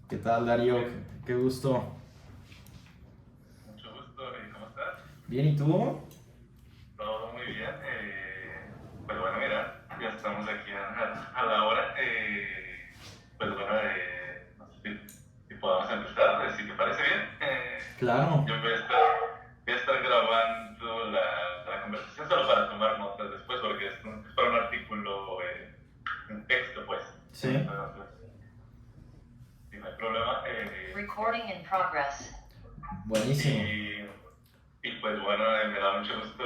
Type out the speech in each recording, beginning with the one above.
¿Qué tal, Darío? Qué gusto. Mucho gusto, ¿cómo estás? Bien, ¿y tú? Todo muy bien. Pues bueno, mira, ya estamos aquí a la hora. Pues bueno, no sé si podamos empezar, si te parece bien. Claro. Yo voy a estar grabando la conversación solo para tomar notas después, porque es para un artículo en texto, pues. Sí. Entonces, si no hay problema. Recording in progress. Buenísimo. Y Y pues bueno, me da mucho gusto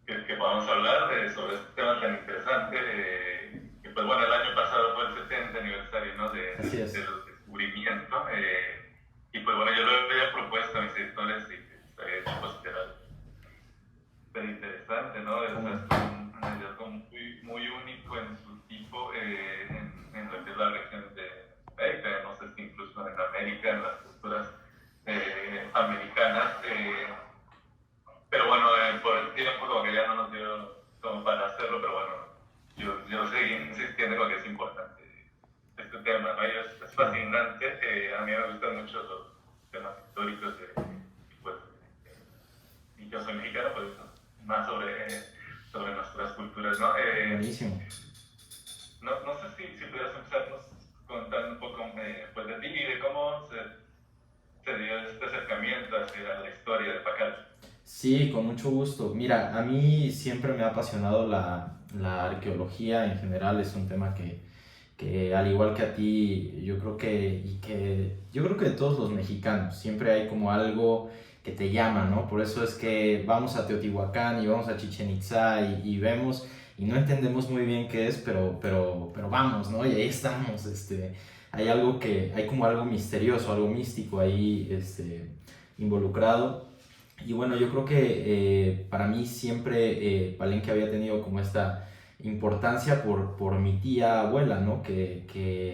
que podamos hablar sobre este tema tan interesante. Que pues bueno, el año pasado fue el 70 aniversario, ¿no? Así De es. los descubrimientos. Y pues bueno, yo lo había propuesto a mis editores y se había hecho considerado súper interesante, ¿no? O sea, ¿Cómo? es un hallazgo muy único en su tipo en lo que es la región de América, no sé si incluso en América, en las culturas americanas. Pero bueno, por el tiempo como que ya no nos dio como para hacerlo, pero bueno, yo seguí insistiendo con que es importante este tema, ¿no? Y es Claro. fascinante, a mí me gustan mucho los temas históricos, pues, y yo soy mexicano, pues más sobre nuestras culturas, ¿no? Buenísimo. No sé si pudieras empezarnos contando un poco pues, de ti y de cómo se dio este acercamiento hacia la historia de Pacal. Sí, con mucho gusto. Mira, a mí siempre me ha apasionado la arqueología en general. Es un tema que al igual que a ti, yo creo que todos los mexicanos, siempre hay como algo que te llama, ¿no? Por eso es que vamos a Teotihuacán y vamos a Chichen Itzá y vemos y no entendemos muy bien qué es, pero vamos, ¿no? Y ahí estamos, hay como algo misterioso, algo místico ahí, involucrado. Y bueno, yo creo que para mí siempre Palenque había tenido como esta importancia por mi tía abuela, ¿no? Que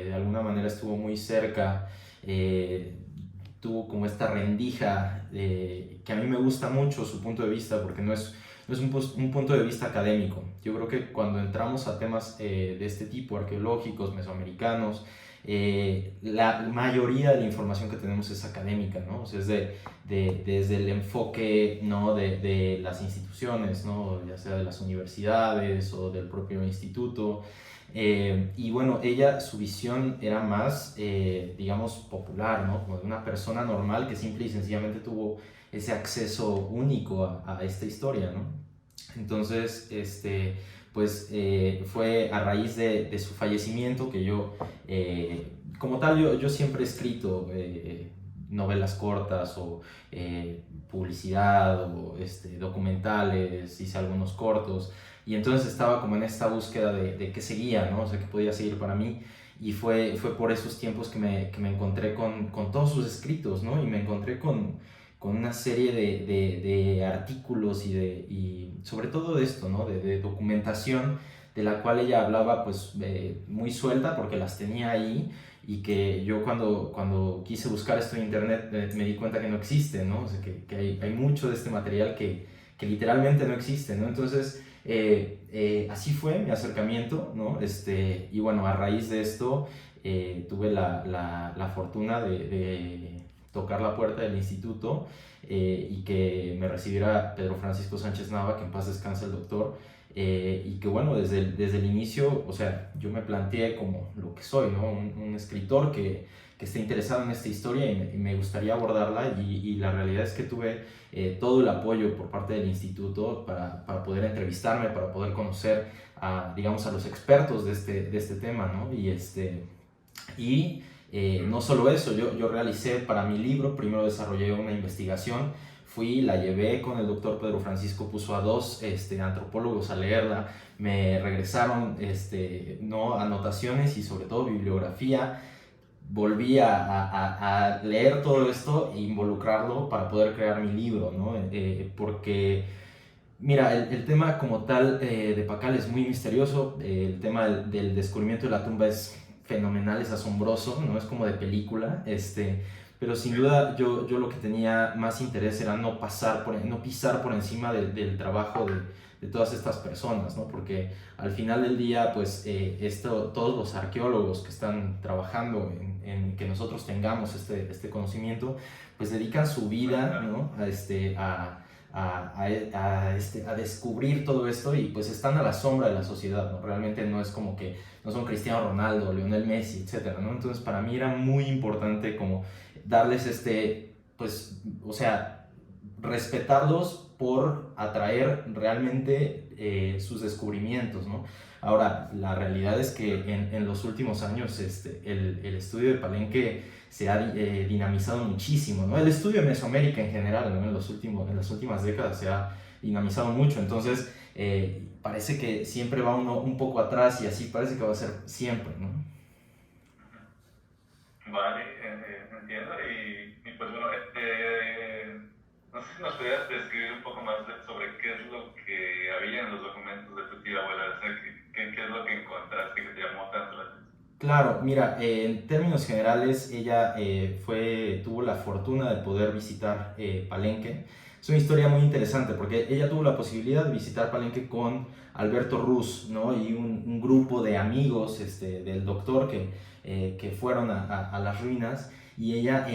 de alguna manera estuvo muy cerca, eh, tuvo como esta rendija, que a mí me gusta mucho su punto de vista, porque no es un punto de vista académico. Yo creo que cuando entramos a temas de este tipo, arqueológicos, mesoamericanos, la mayoría de la información que tenemos es académica, ¿no? O sea, desde el enfoque, ¿no? de las instituciones, ¿no? Ya sea de las universidades o del propio instituto. Y bueno, su visión era más, digamos, popular, ¿no? Como de una persona normal que simple y sencillamente tuvo ese acceso único a esta historia, ¿no? Entonces, pues fue a raíz de su fallecimiento que como tal, yo siempre he escrito novelas cortas o publicidad o documentales, hice algunos cortos y entonces estaba como en esta búsqueda de qué seguía, ¿no? O sea, qué podía seguir para mí y fue por esos tiempos que me encontré con todos sus escritos, ¿no? Y me encontré con una serie de artículos y sobre todo de esto, ¿no? De documentación de la cual ella hablaba pues muy suelta porque las tenía ahí y que yo cuando quise buscar esto en internet me di cuenta que no existe, ¿no? O sea, que hay mucho de este material que literalmente no existe, ¿no? Entonces, así fue mi acercamiento, ¿no? Y bueno, a raíz de esto tuve la fortuna de tocar la puerta del instituto y que me recibiera Pedro Francisco Sánchez Nava, que en paz descanse el doctor, y que bueno, desde el inicio, o sea, yo me planteé como lo que soy, ¿no? Un escritor que esté interesado en esta historia y me gustaría abordarla y la realidad es que tuve todo el apoyo por parte del instituto para poder entrevistarme, para poder conocer digamos, a los expertos de este tema, ¿no? Y no solo eso, yo realicé para mi libro, primero desarrollé una investigación, la llevé con el doctor Pedro Francisco, puso a dos antropólogos a leerla, me regresaron no, anotaciones y sobre todo bibliografía, volví a leer todo esto e involucrarlo para poder crear mi libro, ¿no? Porque mira, el tema como tal de Pacal es muy misterioso. El tema del descubrimiento de la tumba es fenomenal, es asombroso, no es como de película. Pero sin duda yo lo que tenía más interés era no pisar por encima del trabajo de de todas estas personas, ¿no? Porque al final del día, pues todos los arqueólogos que están trabajando en que nosotros tengamos este conocimiento, pues dedican su vida, ¿no? A descubrir todo esto y pues están a la sombra de la sociedad, ¿no? Realmente no es como que no son Cristiano Ronaldo, Lionel Messi, etcétera, ¿no? Entonces para mí era muy importante como darles pues, o sea, respetarlos por atraer realmente sus descubrimientos, ¿no? Ahora, la realidad es que en los últimos años el estudio de Palenque se ha dinamizado muchísimo, ¿no? El estudio de Mesoamérica en general, ¿no? En las últimas décadas se ha dinamizado mucho, entonces parece que siempre va uno un poco atrás y así parece que va a ser siempre, ¿no? Vale, entiendo. Y pues bueno, no sé si nos podrías describir un poco más sobre qué es lo que había en los documentos de tu tía abuela, o sea, qué es lo que encontraste que te llamó tanto la atención. Claro, mira, en términos generales, ella tuvo la fortuna de poder visitar Palenque. Es una historia muy interesante porque ella tuvo la posibilidad de visitar Palenque con Alberto Ruz, ¿no? Y un grupo de amigos del doctor que fueron a las ruinas. Y ella,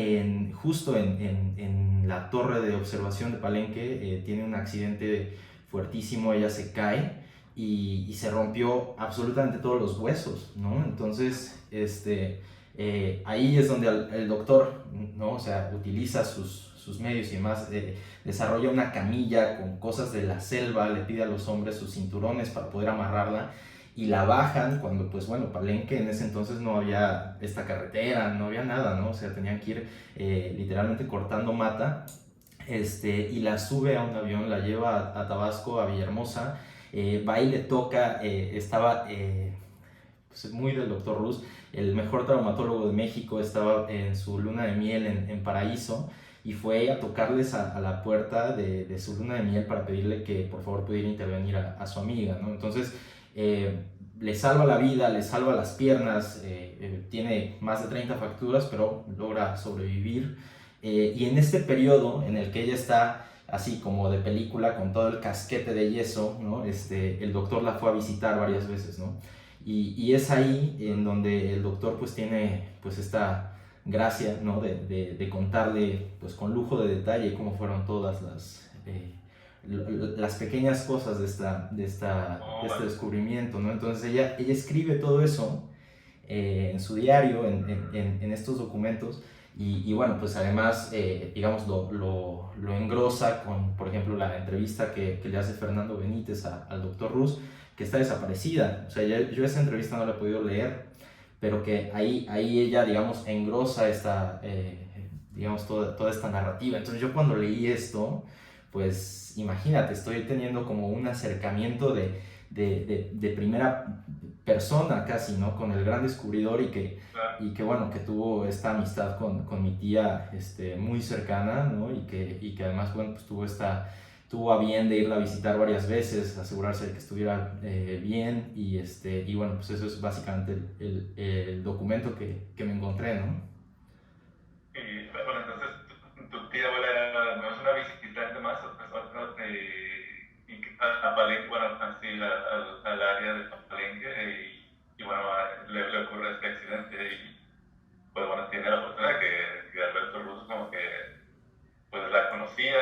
justo en la torre de observación de Palenque, tiene un accidente fuertísimo, ella se cae y se rompió absolutamente todos los huesos, ¿no? Entonces, ahí es donde el doctor, ¿no? O sea, utiliza sus medios y demás, desarrolla una camilla con cosas de la selva, le pide a los hombres sus cinturones para poder amarrarla y la bajan cuando, pues bueno, Palenque en ese entonces no había esta carretera, no había nada, ¿no? O sea, tenían que ir literalmente cortando mata, y la sube a un avión, la lleva a Tabasco, a Villahermosa, va y le toca, estaba pues muy del doctor Ruz, el mejor traumatólogo de México, estaba en su luna de miel en Paraíso y fue a tocarles a la puerta de su luna de miel para pedirle que por favor pudiera intervenir a su amiga, ¿no? Entonces le salva la vida, le salva las piernas, tiene más de 30 fracturas, pero logra sobrevivir. Y en este periodo en el que ella está así como de película con todo el casquete de yeso, ¿no? El doctor la fue a visitar varias veces, ¿no? Y es ahí en donde el doctor pues tiene pues esta gracia, ¿no? De contarle pues con lujo de detalle cómo fueron todas las pequeñas cosas de este descubrimiento, ¿no? Entonces ella escribe todo eso en su diario, en estos documentos. Y bueno, pues además, digamos, lo engrosa con, por ejemplo, la entrevista que le hace Fernando Benítez al doctor Ruz, que está desaparecida. O sea, yo esa entrevista no la he podido leer, pero que ahí ella, digamos, engrosa digamos, toda esta narrativa. Entonces yo cuando leí esto, pues imagínate, estoy teniendo como un acercamiento de primera persona casi, ¿no? Con el gran descubridor y que bueno, que tuvo esta amistad con mi tía muy cercana, ¿no? Y que además, bueno, pues tuvo a bien de irla a visitar varias veces, asegurarse de que estuviera bien y bueno, pues eso es básicamente el documento que me encontré, ¿no? Y bueno, entonces tu tía abuela era no es una visitante más, y a Palenque, bueno, así al área de Palenque, y bueno, le ocurre este accidente y pues bueno, tiene la fortuna de que Alberto Russo como que pues la conocía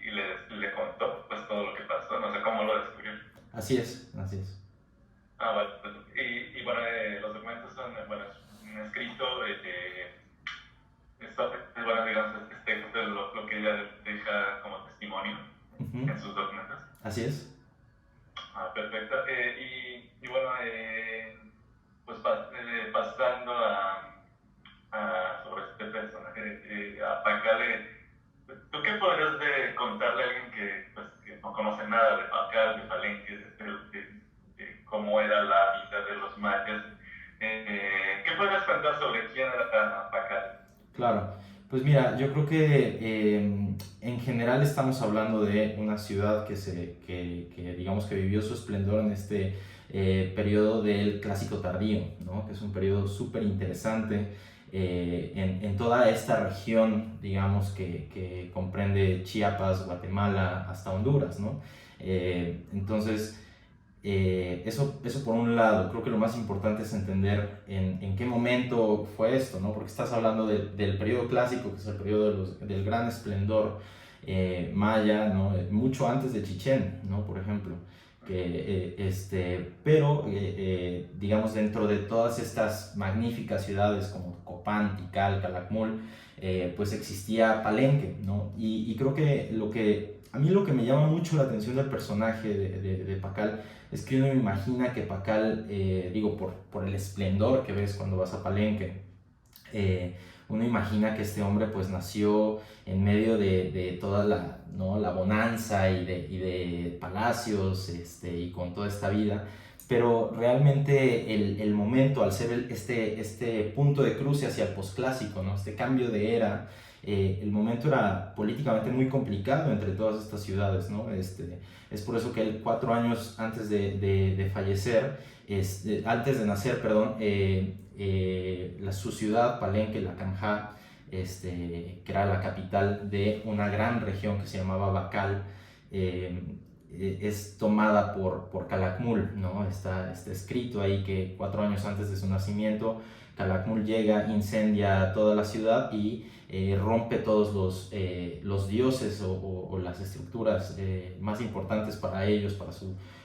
y le contó pues todo lo que pasó, no sé cómo lo descubrió. Así es, así es. Ah, vale. Y bueno, los documentos son, bueno, es un escrito, esto es, bueno, digamos, este, lo que ella deja como testimonio en sus documentos. Así es. Ah, perfecto. Y bueno, pues pasando sobre este personaje, a Pacal, ¿tú qué podrías contarle a alguien que no conoce nada de Pacal, de Palenque, de cómo era la vida de los mayas? ¿Qué podrías contar sobre quién era Pacal? Claro, pues mira, yo creo que en general estamos hablando de una ciudad que digamos que vivió su esplendor en este periodo del Clásico Tardío, ¿no? Que es un periodo súper interesante en toda esta región, digamos, que comprende Chiapas, Guatemala, hasta Honduras, ¿no? Entonces, eso por un lado. Creo que lo más importante es entender en qué momento fue esto, ¿no? Porque estás hablando del periodo clásico, que es el periodo del gran esplendor maya, ¿no? Mucho antes de Chichén, ¿no? Por ejemplo. Pero digamos, dentro de todas estas magníficas ciudades como Copán, Tikal, Calakmul, pues existía Palenque, ¿no? Y creo que a mí lo que me llama mucho la atención del personaje de Pakal es que uno imagina que Pakal, digo, por el esplendor que ves cuando vas a Palenque, uno imagina que este hombre pues nació en medio de toda ¿no? la bonanza y de palacios y con toda esta vida, pero realmente el momento, al ser este punto de cruce hacia el posclásico, ¿no? Este cambio de era, el momento era políticamente muy complicado entre todas estas ciudades, ¿no? Es por eso que él 4 años antes de fallecer, antes de nacer, perdón, su ciudad, Palenque, la Canja, que era la capital de una gran región que se llamaba Bacal, es tomada por Calakmul, ¿no? Está escrito ahí que 4 años antes de su nacimiento, Calakmul llega, incendia toda la ciudad y rompe todos los dioses o las estructuras más importantes para ellos,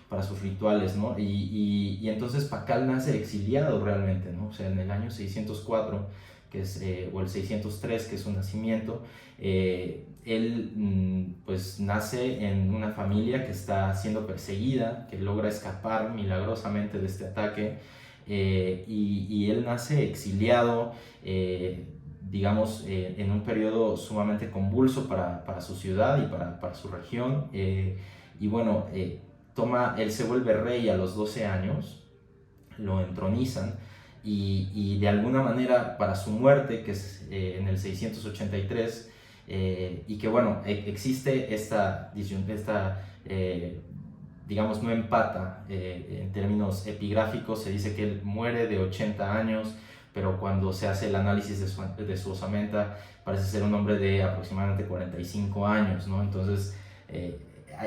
para sus rituales, ¿no? Y entonces Pakal nace exiliado realmente, ¿no? O sea, en el año 604, o el 603, que es su nacimiento, él pues nace en una familia que está siendo perseguida, que logra escapar milagrosamente de este ataque, y él nace exiliado, digamos, en un periodo sumamente convulso para su ciudad y para su región, y bueno, él se vuelve rey a los 12 años, lo entronizan, y de alguna manera para su muerte, que es en el 683, y que bueno, existe digamos, no empata en términos epigráficos. Se dice que él muere de 80 años, pero cuando se hace el análisis de su osamenta parece ser un hombre de aproximadamente 45 años, ¿no? Entonces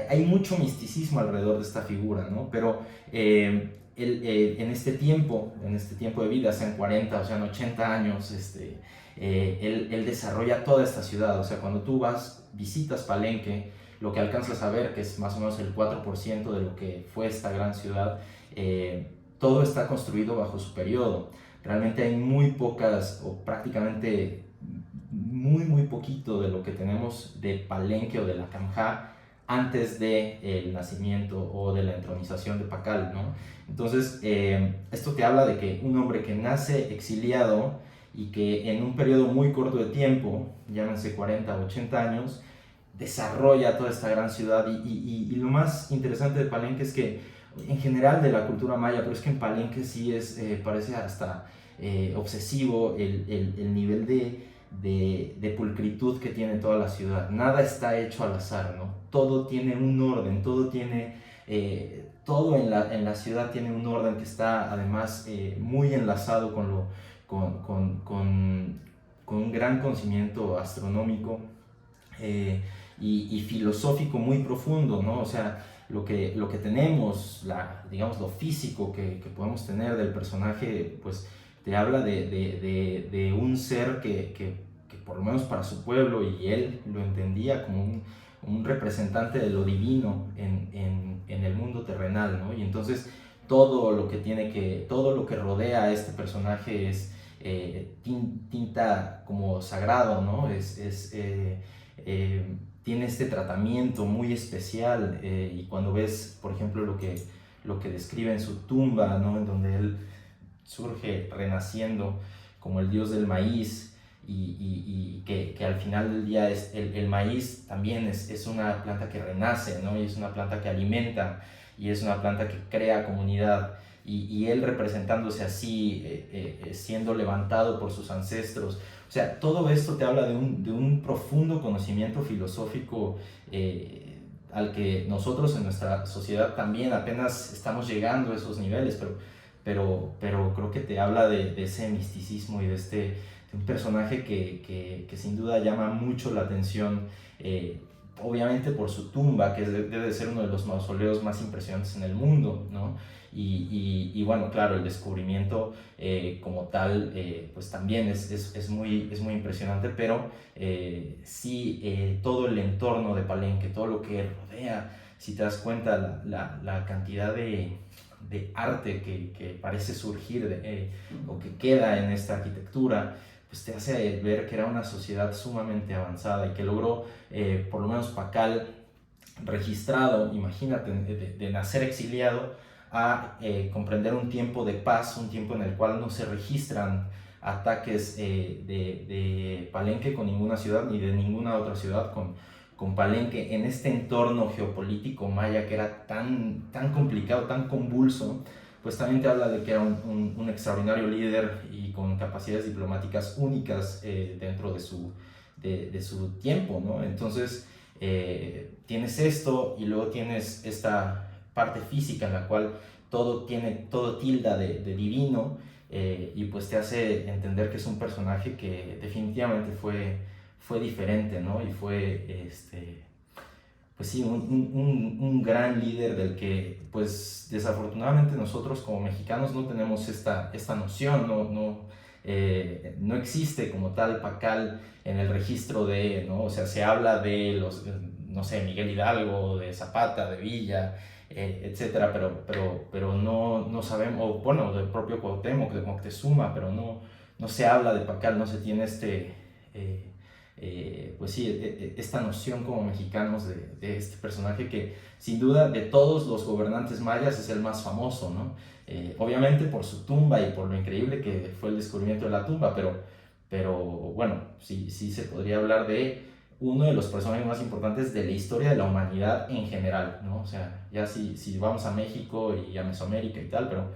hay mucho misticismo alrededor de esta figura, ¿no? Pero él, en este tiempo de vida, sean 40 o sean 80 años, él desarrolla toda esta ciudad. O sea, cuando tú visitas Palenque, lo que alcanzas a ver, que es más o menos el 4% de lo que fue esta gran ciudad, todo está construido bajo su periodo. Realmente hay muy pocas, o prácticamente muy poquito de lo que tenemos de Palenque o de la Canja antes del nacimiento o de la entronización de Pakal, ¿no? Entonces, esto te habla de que un hombre que nace exiliado y que en un periodo muy corto de tiempo, llámense 40 o 80 años, desarrolla toda esta gran ciudad. Y lo más interesante de Palenque es que, en general de la cultura maya, pero es que en Palenque sí parece hasta obsesivo el nivel de pulcritud que tiene toda la ciudad. Nada está hecho al azar, ¿no? Todo tiene un orden, todo en la ciudad tiene un orden que está además muy enlazado con un gran conocimiento astronómico y filosófico muy profundo, ¿no? O sea, lo que tenemos, digamos, lo físico que podemos tener del personaje, pues te habla de un ser que por lo menos para su pueblo, y él lo entendía como un representante de lo divino en el mundo terrenal, ¿no? Y entonces todo lo que rodea a este personaje es tinta como sagrado, ¿no? Tiene este tratamiento muy especial, y cuando ves, por ejemplo, lo que describe en su tumba, ¿no? En donde él surge renaciendo como el dios del maíz, y que al final del día el maíz también es una planta que renace, ¿no? Y es una planta que alimenta, y es una planta que crea comunidad, y él representándose así, siendo levantado por sus ancestros. O sea, todo esto te habla de un profundo conocimiento filosófico, al que nosotros en nuestra sociedad también apenas estamos llegando a esos niveles, pero creo que te habla de ese misticismo y de un personaje que sin duda llama mucho la atención, obviamente por su tumba, que debe de ser uno de los mausoleos más impresionantes en el mundo, ¿no? Y bueno, claro, el descubrimiento como tal, pues también es muy impresionante, pero sí, todo el entorno de Palenque, todo lo que rodea, si te das cuenta, la cantidad de arte que parece surgir o que queda en esta arquitectura, pues te hace ver que era una sociedad sumamente avanzada y que logró, por lo menos Pacal, registrado, imagínate, de nacer exiliado a comprender un tiempo de paz, un tiempo en el cual no se registran ataques de Palenque con ninguna ciudad ni de ninguna otra ciudad con Palenque en este entorno geopolítico maya que era tan complicado, tan convulso. Pues también te habla de que era un extraordinario líder y con capacidades diplomáticas únicas dentro de su tiempo, ¿no? Entonces tienes esto y luego tienes esta parte física en la cual todo tilda de divino, y pues te hace entender que es un personaje que definitivamente fue diferente, ¿no? Y fue pues sí, un gran líder del que pues desafortunadamente nosotros como mexicanos no tenemos esta noción, no existe como tal Pacal en el registro ¿no? O sea, se habla de los, no sé, Miguel Hidalgo, de Zapata, de Villa, etcétera, pero no sabemos, o bueno, del propio Cuauhtémoc, de Moctezuma, pero no se habla de Pacal, no se tiene pues sí, esta noción como mexicanos de este personaje que sin duda de todos los gobernantes mayas es el más famoso, ¿no? Obviamente por su tumba y por lo increíble que fue el descubrimiento de la tumba, pero bueno, sí se podría hablar de uno de los personajes más importantes de la historia de la humanidad en general, ¿no? O sea, ya si vamos a México y a Mesoamérica y tal, pero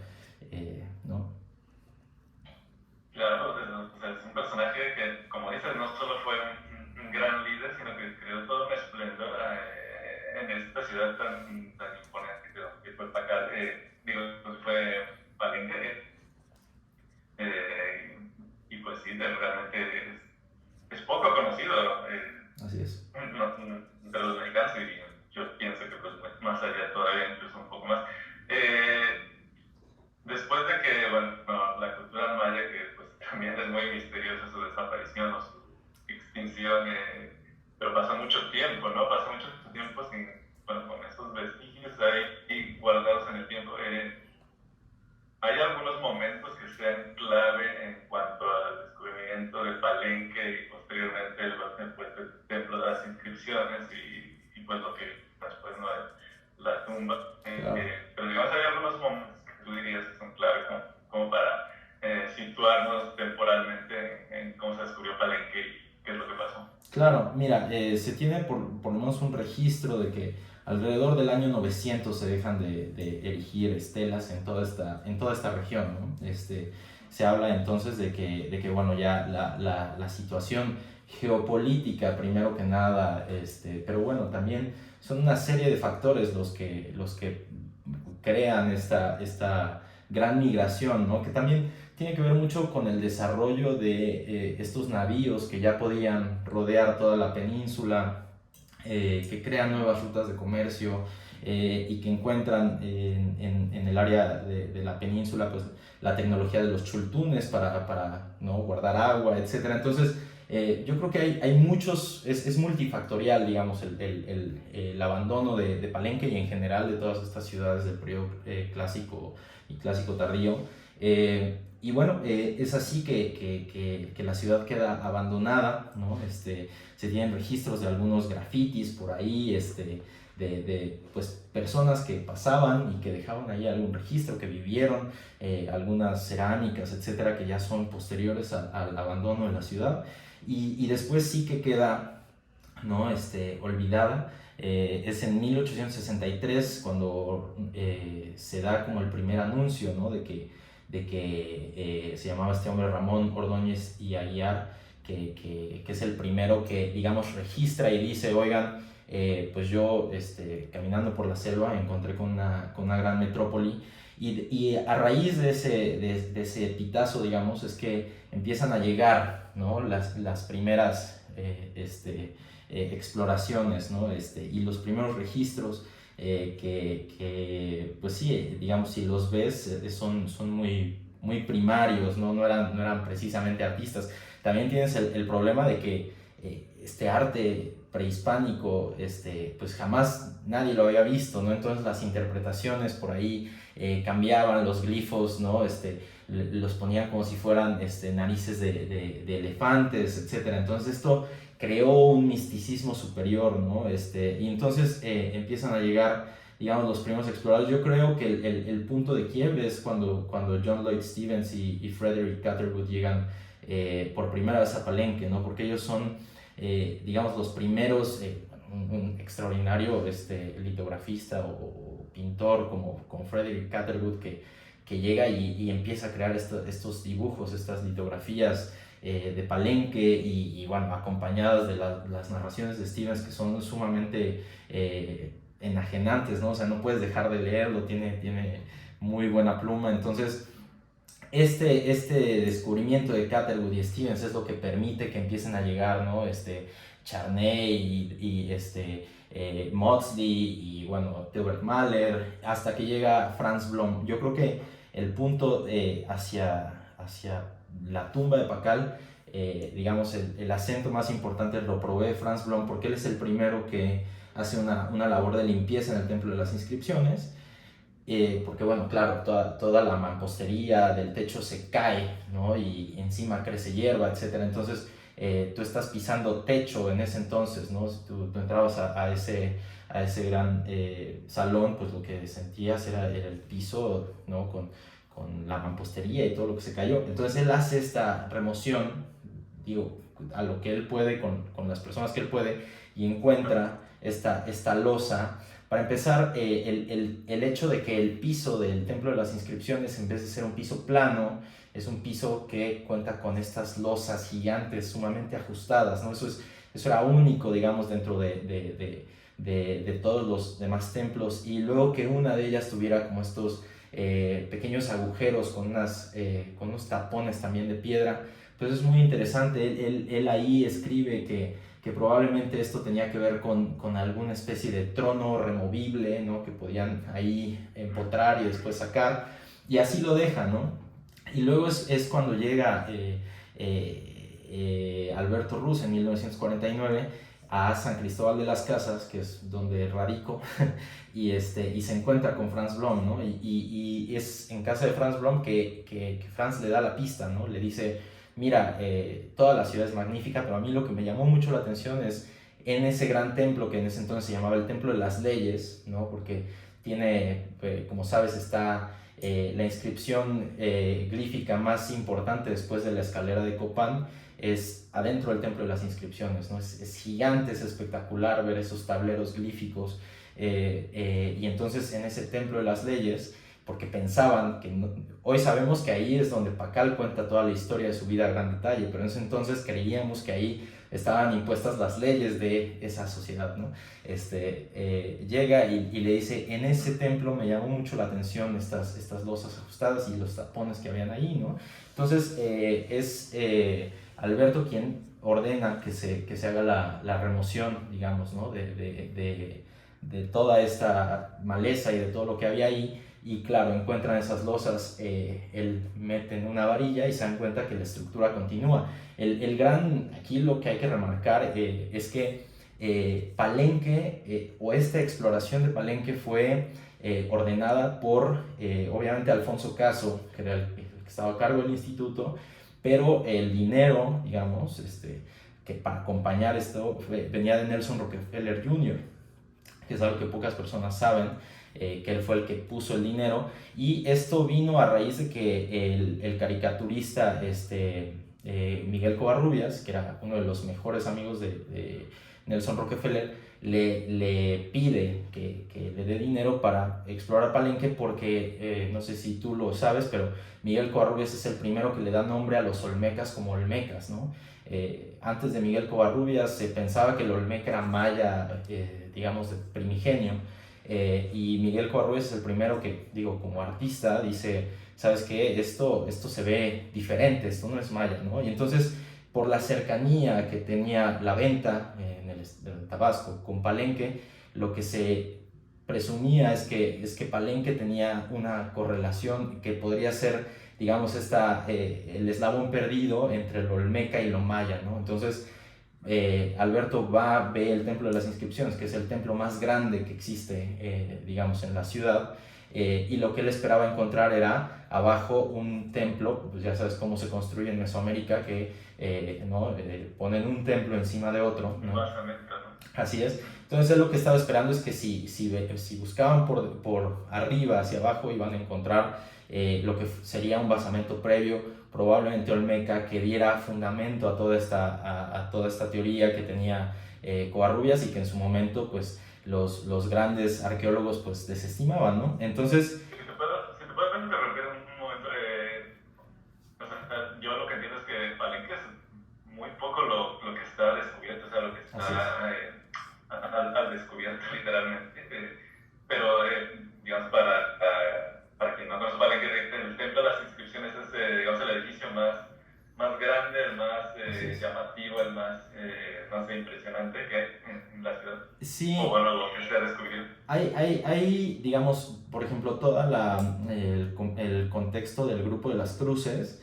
¿no? Claro, o sea, es un personaje que, como dices, no solo fue un gran líder, sino que creó todo un esplendor en esta ciudad tan imponente que fue Pacal, fue Palenque. Y pues sí, realmente es poco conocido. Así es. Entre los mexicanos, y yo pienso que pues más allá todavía, incluso un poco más. Después de que, bueno, la cultura maya, que pues también es muy misteriosa su desaparición o su extinción, pero pasa mucho tiempo, ¿no? Pasa mucho tiempo con esos vestigios ahí guardados en el tiempo. Hay algunos momentos que sean clave en cuanto al descubrimiento de Palenque y posteriormente el templo de las inscripciones y pues lo que después no es la tumba. Claro. Pero digamos, hay algunos momentos que tú dirías que son clave como para situarnos temporalmente en cómo se descubrió Palenque y qué es lo que pasó. Claro, mira, se tiene por lo menos un registro de que alrededor del año 900 se dejan de erigir estelas en toda esta región, ¿no? Se habla entonces de que bueno, ya la situación geopolítica, primero que nada, pero bueno, también son una serie de factores los que crean esta gran migración, ¿no? Que también tiene que ver mucho con el desarrollo de estos navíos que ya podían rodear toda la península, que crean nuevas rutas de comercio, y que encuentran en el área de la península pues, la tecnología de los chultunes para ¿no? guardar agua, etc. Entonces, yo creo que hay muchos, es multifactorial, digamos, el abandono de Palenque y en general de todas estas ciudades del periodo clásico y clásico tardío. Y bueno, es así que la ciudad queda abandonada, ¿no? Se tienen registros de algunos grafitis por ahí, de pues, personas que pasaban y que dejaban ahí algún registro, que vivieron, algunas cerámicas, etcétera, que ya son posteriores al abandono de la ciudad. Y después sí que queda, ¿no? Olvidada. Es en 1863 cuando se da como el primer anuncio, ¿no? de que se llamaba este hombre Ramón Ordóñez y Aguiar, que es el primero que, digamos, registra y dice, oigan, pues yo caminando por la selva encontré con una gran metrópoli, y a raíz de ese pitazo, digamos, es que empiezan a llegar, ¿no? las primeras exploraciones, ¿no? Y los primeros registros pues sí, digamos, si los ves, son muy, muy primarios, ¿no? No eran precisamente artistas. También tienes el problema de que este arte prehispánico, pues jamás nadie lo había visto, ¿no? Entonces las interpretaciones por ahí cambiaban, los glifos, ¿no? Los ponían como si fueran narices de elefantes, etcétera. Entonces esto creó un misticismo superior, ¿no? Y entonces empiezan a llegar, digamos, los primeros exploradores. Yo creo que el punto de quiebre es cuando John Lloyd Stephens y Frederick Catherwood llegan por primera vez a Palenque, ¿no? Porque ellos son, digamos, los primeros, un extraordinario litografista o pintor como Frederick Catherwood que llega y empieza a crear estos dibujos, estas litografías de Palenque y bueno, acompañadas de las narraciones de Stephens, que son sumamente enajenantes, ¿no? O sea, no puedes dejar de leerlo, tiene muy buena pluma. Entonces este descubrimiento de Catherwood y Stephens es lo que permite que empiecen a llegar, ¿no? Charney y Maudsley y bueno, Tilbert Mahler, hasta que llega Franz Blom. Yo creo que el punto hacia la tumba de Pakal, digamos, el acento más importante lo provee Franz Blom, porque él es el primero que hace una labor de limpieza en el Templo de las Inscripciones, porque bueno, claro, toda la mampostería del techo se cae, ¿no? Y encima crece hierba, etc. Entonces tú estás pisando techo en ese entonces, ¿no? Si tú entrabas a ese gran salón, pues lo que sentías era el piso, ¿no? Con la mampostería y todo lo que se cayó. Entonces él hace esta remoción, digo, a lo que él puede, con las personas que él puede, y encuentra esta losa. Para empezar, el hecho de que el piso del Templo de las Inscripciones, en vez de ser un piso plano, es un piso que cuenta con estas losas gigantes sumamente ajustadas, ¿no? Eso era único, digamos, dentro de todos los demás templos, y luego que una de ellas tuviera como estos pequeños agujeros con unos tapones también de piedra, pues es muy interesante. Él ahí escribe que probablemente esto tenía que ver con alguna especie de trono removible, ¿no? Que podían ahí empotrar y después sacar, y así lo deja, ¿no? Y luego es cuando llega Alberto Ruz en 1949 a San Cristóbal de las Casas, que es donde radico, y se encuentra con Franz Blom, ¿no? Y es en casa de Franz Blom que Franz le da la pista, ¿no? Le dice: mira, toda la ciudad es magnífica, pero a mí lo que me llamó mucho la atención es en ese gran templo que en ese entonces se llamaba el Templo de las Leyes, ¿no? Porque tiene, como sabes, está la inscripción glífica más importante después de la escalera de Copán, es adentro del Templo de las Inscripciones, ¿no? Es gigante, es espectacular ver esos tableros glíficos, y entonces en ese Templo de las Leyes, porque pensaban que hoy sabemos que ahí es donde Pakal cuenta toda la historia de su vida a gran detalle, pero en ese entonces creíamos que ahí estaban impuestas las leyes de esa sociedad, ¿no? Llega y le dice: en ese templo me llamó mucho la atención estas losas ajustadas y los tapones que habían ahí, ¿no? Entonces es Alberto quien ordena que se haga la remoción, digamos, ¿no? de toda esta maleza y de todo lo que había ahí. Y claro, encuentran esas losas, él mete en una varilla y se dan cuenta que la estructura continúa. Aquí lo que hay que remarcar es que Palenque, o esta exploración de Palenque, fue ordenada por, obviamente, Alfonso Caso, que era el que estaba a cargo del instituto, pero el dinero, digamos, que para acompañar esto venía de Nelson Rockefeller Jr., que es algo que pocas personas saben, que él fue el que puso el dinero, y esto vino a raíz de que el caricaturista Miguel Covarrubias, que era uno de los mejores amigos de Nelson Rockefeller, le pide que le dé dinero para explorar Palenque, porque no sé si tú lo sabes, pero Miguel Covarrubias es el primero que le da nombre a los olmecas como olmecas, ¿no? Antes de Miguel Covarrubias se pensaba que el olmeca era maya, digamos, de primigenio, y Miguel Covarrubias es el primero que, digo, como artista, dice: ¿sabes qué? Esto se ve diferente, esto no es maya, ¿no? Y entonces por la cercanía que tenía la venta en Tabasco con Palenque, lo que se presumía es que Palenque tenía una correlación que podría ser, digamos, el eslabón perdido entre lo olmeca y lo maya, ¿no? Entonces, Alberto ve el Templo de las Inscripciones, que es el templo más grande que existe, digamos, en la ciudad, y lo que él esperaba encontrar era abajo un templo, pues ya sabes cómo se construye en Mesoamérica, que ¿no? Ponen un templo encima de otro, ¿no? Así es. Entonces él lo que estaba esperando es que si buscaban por arriba hacia abajo iban a encontrar lo que sería un basamento previo, probablemente olmeca, que diera fundamento a toda esta teoría que tenía Covarrubias y que en su momento pues los grandes arqueólogos pues desestimaban, ¿no? Entonces... Si te puedo interrumpir un momento, o sea, yo lo que entiendo es que Palenque es muy poco lo que está descubierto, o sea, lo que está al descubierto literalmente, pero digamos para quien no conoce Palenque, el Templo de las Inscripciones es digamos el edificio más grande, el más llamativo, el más impresionante que hay en la ciudad. Sí. O bueno, lo que se ha descubierto. Hay, digamos, por ejemplo, el contexto del grupo de las cruces,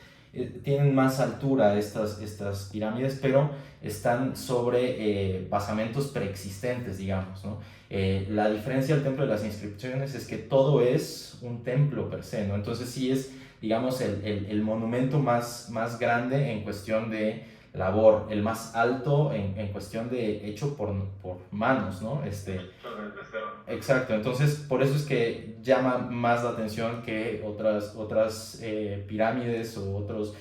tienen más altura estas pirámides, pero están sobre basamentos preexistentes, digamos, ¿no? La diferencia del Templo de las Inscripciones es que todo es un templo per se, ¿no? Entonces sí es, digamos, el monumento más grande en cuestión de labor, el más alto en cuestión de hecho por manos, ¿no? Exacto, entonces por eso es que llama más la atención que otras pirámides o otros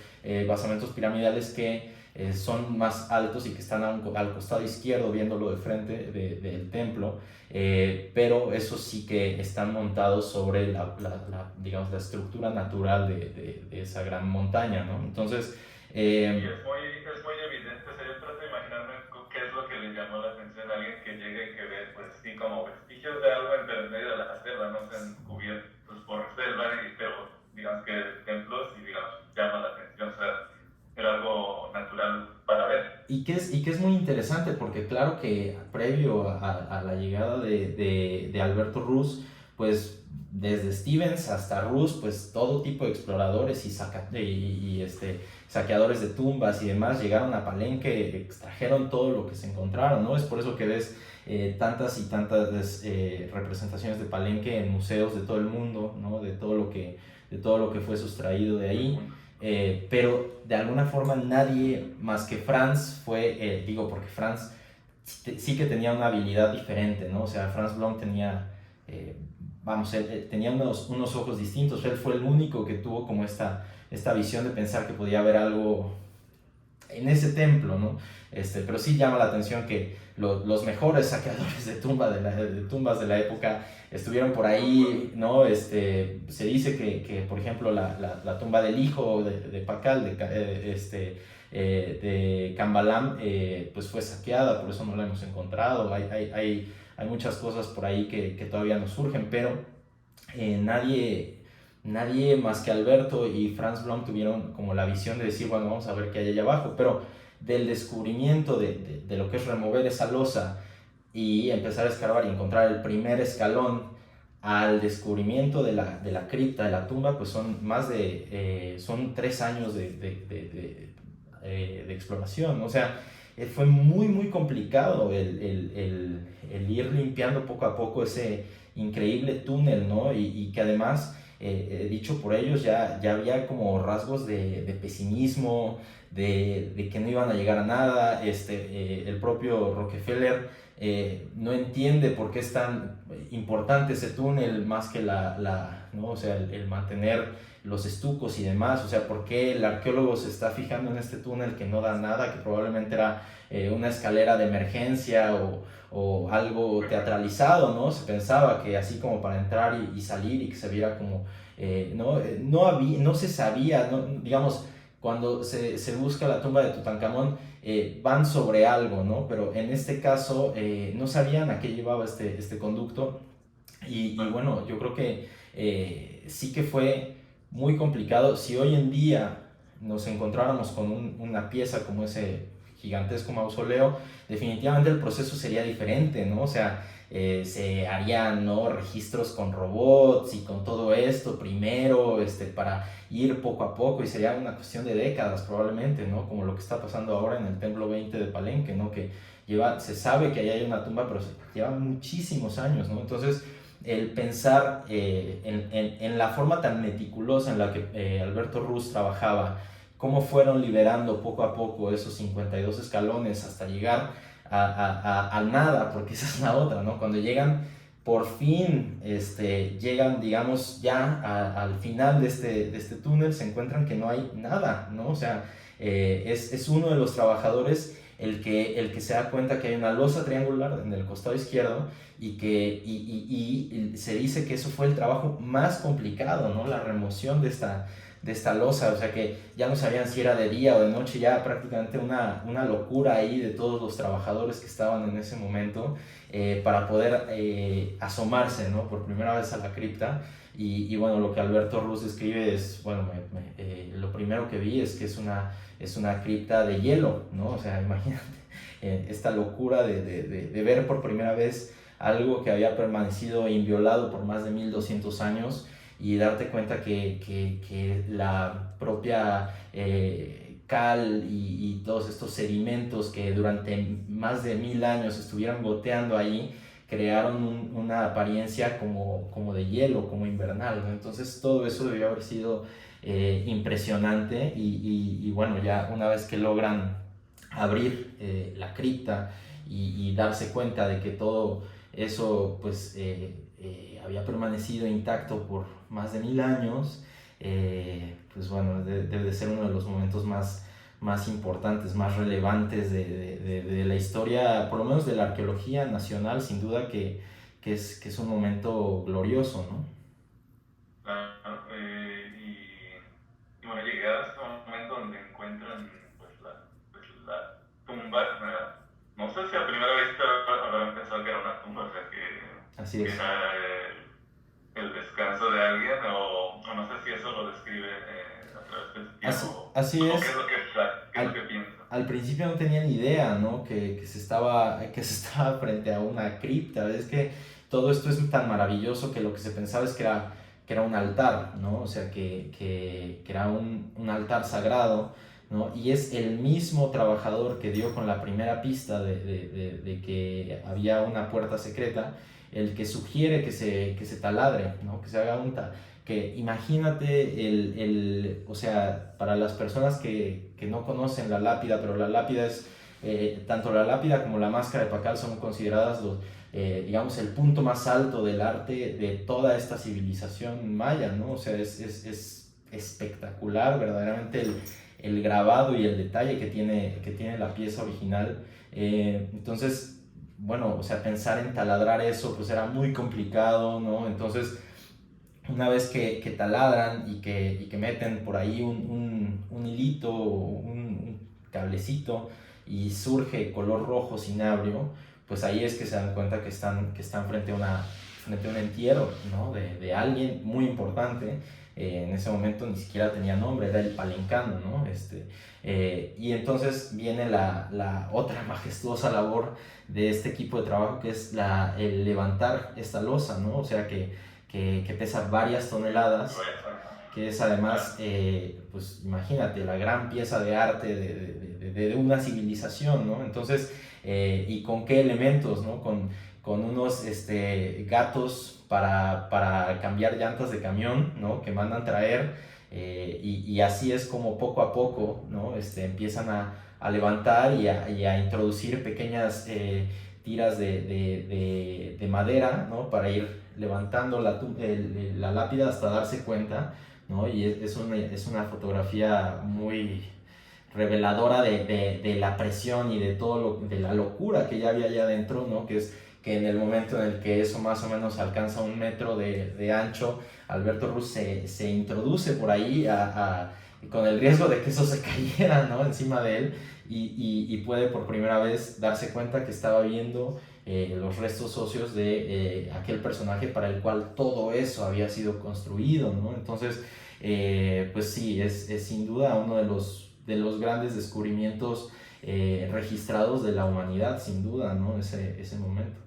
basamentos piramidales que son más altos y que están al costado izquierdo viéndolo de frente del templo, pero eso sí que están montados sobre digamos, la estructura natural de esa gran montaña, ¿no? Entonces... y es muy evidente, o sea, yo trato de imaginarme qué es lo que le llamó la atención a alguien que llegue y que ve, pues sí, como vestigios de algo entre el medio de la selva, no sean cubiertos por selva, pero digamos que el templo sí, digamos, llama la atención, o sea, era algo natural para ver. Y que es muy interesante porque claro que previo a la llegada de Alberto Ruz, pues desde Stevens hasta Ruz, pues todo tipo de exploradores y saqueadores de tumbas y demás llegaron a Palenque, extrajeron todo lo que se encontraron, ¿no? Es por eso que ves tantas y tantas representaciones de Palenque en museos de todo el mundo, ¿no? De todo lo que fue sustraído de ahí. Pero de alguna forma nadie más que Franz fue, porque Franz sí que tenía una habilidad diferente, ¿no? O sea, Franz Blom tenía, él tenía unos ojos distintos, él fue el único que tuvo como esta visión de pensar que podía haber algo en ese templo, ¿no? Pero sí llama la atención que los mejores saqueadores de tumbas de la época estuvieron por ahí, ¿no? Se dice que por ejemplo, la tumba del hijo de Pacal, de Cambalam, pues fue saqueada, por eso no la hemos encontrado. Hay muchas cosas por ahí que todavía nos surgen, pero nadie más que Alberto y Franz Blom tuvieron como la visión de decir, bueno, vamos a ver qué hay allá abajo, pero del descubrimiento de lo que es remover esa losa y empezar a escarbar y encontrar el primer escalón al descubrimiento de la cripta, de la tumba, pues son 3 años de exploración, o sea, fue muy complicado el ir limpiando poco a poco ese increíble túnel, ¿no? Y que además, dicho por ellos, ya había como rasgos de pesimismo, de que no iban a llegar a nada. El propio Rockefeller no entiende por qué es tan importante ese túnel más que ¿no? O sea, el mantener los estucos y demás, o sea, por qué el arqueólogo se está fijando en este túnel que no da nada, que probablemente era una escalera de emergencia o algo teatralizado, ¿no? Se pensaba que así como para entrar y salir y que se viera como, no se sabía, ¿no? Digamos, cuando se busca la tumba de Tutankamón, van sobre algo, ¿no? Pero en este caso no sabían a qué llevaba este conducto y bueno, yo creo que sí que fue muy complicado. Si hoy en día nos encontráramos con una pieza como ese gigantesco mausoleo, definitivamente el proceso sería diferente, ¿no? O sea, se harían, ¿no?, registros con robots y con todo esto primero, para ir poco a poco, y sería una cuestión de décadas probablemente, ¿no? Como lo que está pasando ahora en el Templo 20 de Palenque, ¿no? Que se sabe que ahí hay una tumba, pero lleva muchísimos años, ¿no? Entonces, el pensar en la forma tan meticulosa en la que Alberto Ruz trabajaba, cómo fueron liberando poco a poco esos 52 escalones hasta llegar a nada, porque esa es la otra, ¿no? Cuando llegan, por fin, llegan, digamos, ya al final de este túnel, se encuentran que no hay nada, ¿no? O sea, es uno de los trabajadores el que se da cuenta que hay una losa triangular en el costado izquierdo, y se dice que eso fue el trabajo más complicado, ¿no? La remoción de esta losa, o sea que ya no sabían si era de día o de noche, ya prácticamente una locura ahí de todos los trabajadores que estaban en ese momento, para poder asomarse, ¿no?, por primera vez a la cripta. Y bueno, lo que Alberto Ruz describe es, bueno, lo primero que vi es que es una cripta de hielo, ¿no? O sea, imagínate esta locura de ver por primera vez algo que había permanecido inviolado por más de 1200 años, y darte cuenta que la propia cal y todos estos sedimentos que durante más de 1000 años estuvieron goteando ahí, crearon una apariencia como de hielo, como invernal, ¿no? Entonces todo eso debió haber sido impresionante, y bueno, ya una vez que logran abrir la cripta y darse cuenta de que todo eso pues había permanecido intacto por más de 1000 años, pues bueno, debe de ser uno de los momentos más importantes, más relevantes de la historia, por lo menos de la arqueología nacional, sin duda que es un momento glorioso, ¿no? Y bueno, llegué a este momento donde encuentran pues la tumba, ¿verdad? No sé si a primera vista habrán pensado que era una tumba, o sea Así es. que era el descanso de alguien, o no sé si eso lo describe a través del tiempo. Así es. ¿Qué es lo que piensa? Al principio no tenía ni idea, ¿no?, que se estaba frente a una cripta. Es que todo esto es tan maravilloso que lo que se pensaba es que era un altar, ¿no? O sea, que era un altar sagrado, ¿no? Y es el mismo trabajador que dio con la primera pista de que había una puerta secreta, el que sugiere que se taladre, ¿no? Que se haga que imagínate o sea, para las personas que no conocen la lápida, pero la lápida es, tanto la lápida como la máscara de Pacal son consideradas digamos, el punto más alto del arte de toda esta civilización maya, ¿no? O sea, es espectacular verdaderamente el grabado y el detalle que tiene la pieza original. Entonces, bueno, o sea, pensar en taladrar eso pues era muy complicado, ¿no? Entonces, una vez que taladran y que meten por ahí un hilito, un cablecito, y surge color rojo cinabrio, pues ahí es que se dan cuenta que están frente a un entierro, ¿no?, de alguien muy importante. En ese momento ni siquiera tenía nombre, era el palencano, ¿no? Y entonces viene la otra majestuosa labor de este equipo de trabajo, que es el levantar esta losa, ¿no? O sea, que pesa varias toneladas, que es además, pues imagínate, la gran pieza de arte de una civilización, ¿no? Entonces, ¿y con qué elementos, no? Con unos gatos para cambiar llantas de camión, ¿no?, que mandan traer, y así es como poco a poco, ¿no?, empiezan a levantar y a introducir pequeñas tiras de madera, ¿no?, para ir levantando la lápida hasta darse cuenta, ¿no? Y es una fotografía muy reveladora de la presión y de de la locura que ya había allá adentro, ¿no? Que en el momento en el que eso más o menos alcanza 1 metro de ancho, Alberto Ruz se introduce por ahí con el riesgo de que eso se cayera, ¿no?, encima de él, y puede por primera vez darse cuenta que estaba viendo los restos óseos de aquel personaje para el cual todo eso había sido construido, ¿no? Entonces, pues sí, es sin duda uno de los grandes descubrimientos registrados de la humanidad, sin duda, ¿no? Ese momento.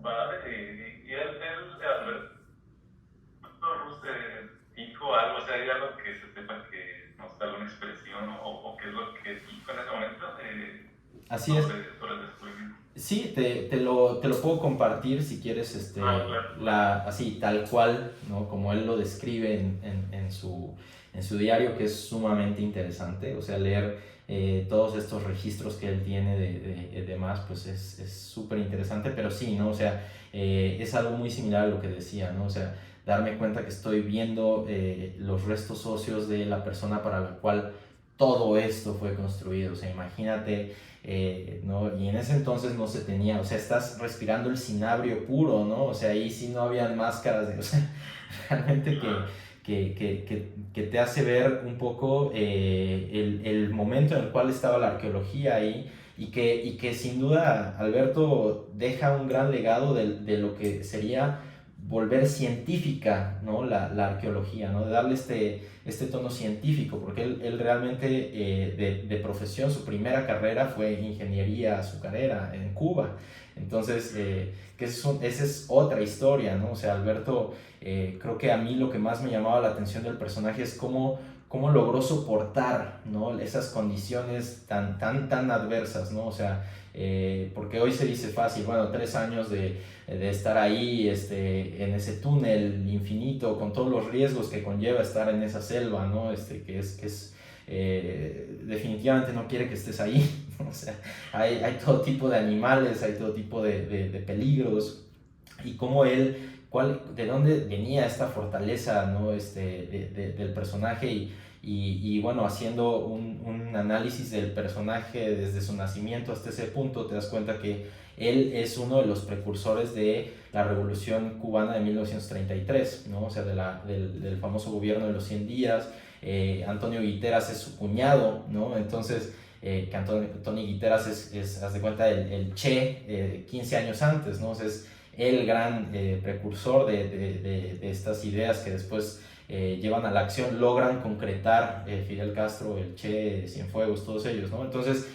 Vale, y Alberto Rus, dijo algo, o sea, hay algo que se sepa que nos da alguna expresión o qué es lo que dijo en ese momento Así es. sobre el descubrimiento. Sí, te lo puedo compartir si quieres, Claro. así, tal cual, ¿no? Como él lo describe en su diario, que es sumamente interesante. O sea, leer todos estos registros que él tiene de demás, pues es súper interesante, pero sí, ¿no? O sea, es algo muy similar a lo que decía, ¿no? O sea, darme cuenta que estoy viendo los restos óseos de la persona para la cual todo esto fue construido. O sea, imagínate, ¿no? Y en ese entonces no se tenía, o sea, estás respirando el cinabrio puro, ¿no? O sea, ahí sí no habían máscaras, o sea, realmente que te hace ver un poco el momento en el cual estaba la arqueología ahí y que sin duda Alberto deja un gran legado de lo que sería volver científica, ¿no? la arqueología, ¿no? De darle este tono científico, porque él realmente de profesión, su primera carrera fue ingeniería azucarera en Cuba. Entonces, que esa es otra historia, ¿no? O sea, Alberto, creo que a mí lo que más me llamaba la atención del personaje es cómo logró soportar, ¿no? Esas condiciones tan adversas, ¿no? O sea, porque hoy se dice fácil, bueno, 3 años de estar ahí en ese túnel infinito con todos los riesgos que conlleva estar en esa selva, ¿no? Definitivamente no quiere que estés ahí. O sea, hay todo tipo de animales, hay todo tipo de peligros y cómo de dónde venía esta fortaleza, ¿no? Del personaje y bueno, haciendo un análisis del personaje desde su nacimiento hasta ese punto, te das cuenta que él es uno de los precursores de la Revolución Cubana de 1933, ¿no? O sea, del famoso gobierno de los 100 días. Antonio Guiteras es su cuñado, ¿no? Entonces, que Antonio Guiteras haz de cuenta, el Che 15 años antes, ¿no? O sea, es el gran precursor de estas ideas que después llevan a la acción, logran concretar Fidel Castro, el Che, Cienfuegos, todos ellos, ¿no? Entonces,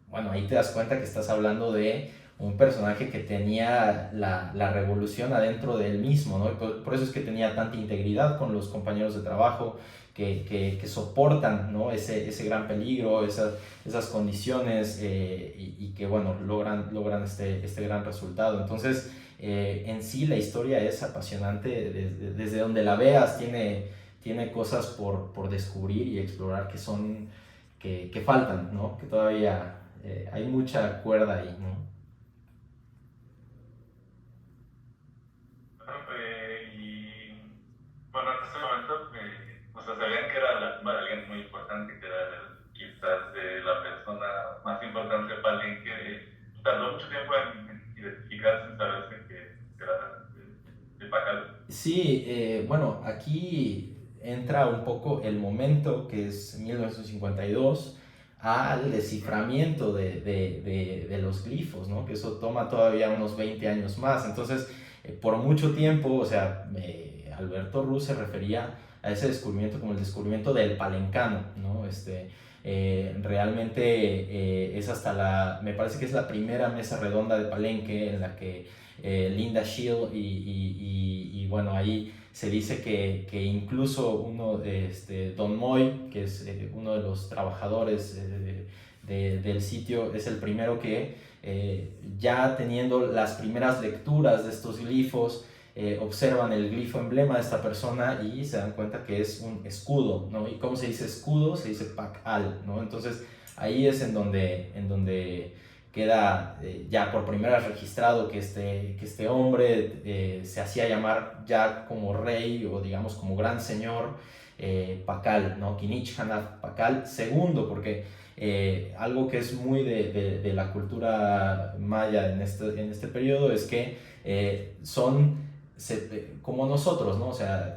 bueno, ahí te das cuenta que estás hablando de un personaje que tenía la revolución adentro de él mismo, ¿no? Por eso es que tenía tanta integridad con los compañeros de trabajo que soportan, ¿no? ese gran peligro, esas condiciones y que, bueno, logran este gran resultado. Entonces, en sí la historia es apasionante, desde donde la veas tiene cosas por descubrir y explorar que faltan, ¿no? Que todavía hay mucha cuerda ahí, ¿no? Y bueno, en ese momento, o sea, sabían que era la tumba de alguien muy importante, que era quizás la persona más importante para alguien que tardó mucho tiempo en identificarse, sin saberse que era de Pacal. Sí, bueno, aquí entra un poco el momento que es 1952 al desciframiento de los glifos, ¿no? Que eso toma todavía unos 20 años más. Entonces, por mucho tiempo, o sea, Alberto Ruz se refería a ese descubrimiento como el descubrimiento del Palencano, ¿no? Realmente es me parece que es la primera mesa redonda de Palenque en la que Linda Shield y bueno, ahí se dice que incluso Don Moy, que es uno de los trabajadores del sitio, es el primero que ya teniendo las primeras lecturas de estos glifos, observan el glifo emblema de esta persona y se dan cuenta que es un escudo, ¿no? ¿Y cómo se dice escudo? Se dice Pacal, ¿no? Entonces ahí es en donde queda ya por primera vez registrado que este hombre se hacía llamar ya como rey o digamos como gran señor Pacal, ¿no? Kinich Hanaf Pacal II, porque algo que es muy de la cultura maya en este periodo es que como nosotros, ¿no? O sea,